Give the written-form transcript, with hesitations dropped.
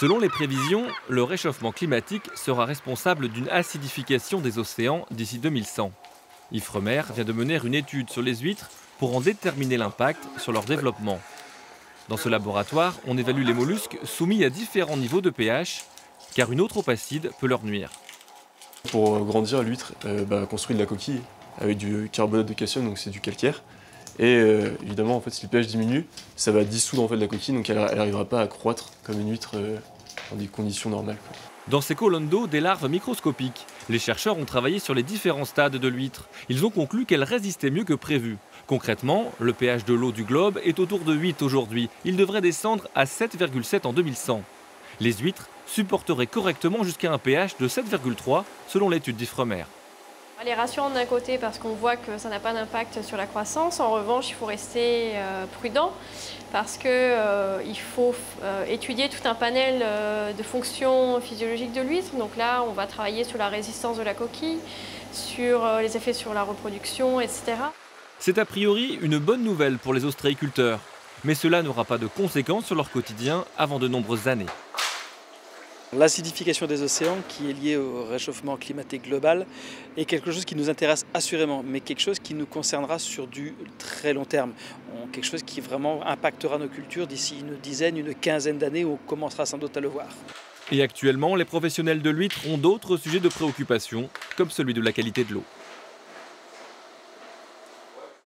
Selon les prévisions, le réchauffement climatique sera responsable d'une acidification des océans d'ici 2100. Ifremer vient de mener une étude sur les huîtres pour en déterminer l'impact sur leur développement. Dans ce laboratoire, on évalue les mollusques soumis à différents niveaux de pH, car une eau trop acide peut leur nuire. Pour grandir, l'huître construit de la coquille avec du carbonate de calcium, donc c'est du calcaire. Et évidemment, en fait, si le pH diminue, ça va dissoudre en fait, la coquille, donc elle n'arrivera pas à croître comme une huître dans des conditions normales. Dans ces colonnes d'eau, des larves microscopiques. Les chercheurs ont travaillé sur les différents stades de l'huître. Ils ont conclu qu'elle résistait mieux que prévu. Concrètement, le pH de l'eau du globe est autour de 8 aujourd'hui. Il devrait descendre à 7,7 en 2100. Les huîtres supporteraient correctement jusqu'à un pH de 7,3 selon l'étude d'Ifremer. Elle est rassurante d'un côté parce qu'on voit que ça n'a pas d'impact sur la croissance. En revanche, il faut rester prudent parce qu'il faut étudier tout un panel de fonctions physiologiques de l'huître. Donc là, on va travailler sur la résistance de la coquille, sur les effets sur la reproduction, etc. C'est a priori une bonne nouvelle pour les ostréiculteurs. Mais cela n'aura pas de conséquences sur leur quotidien avant de nombreuses années. L'acidification des océans, qui est liée au réchauffement climatique global, est quelque chose qui nous intéresse assurément, mais quelque chose qui nous concernera sur du très long terme. Quelque chose qui vraiment impactera nos cultures d'ici une dizaine, une quinzaine d'années, où on commencera sans doute à le voir. Et actuellement, les professionnels de l'huître ont d'autres sujets de préoccupation, comme celui de la qualité de l'eau.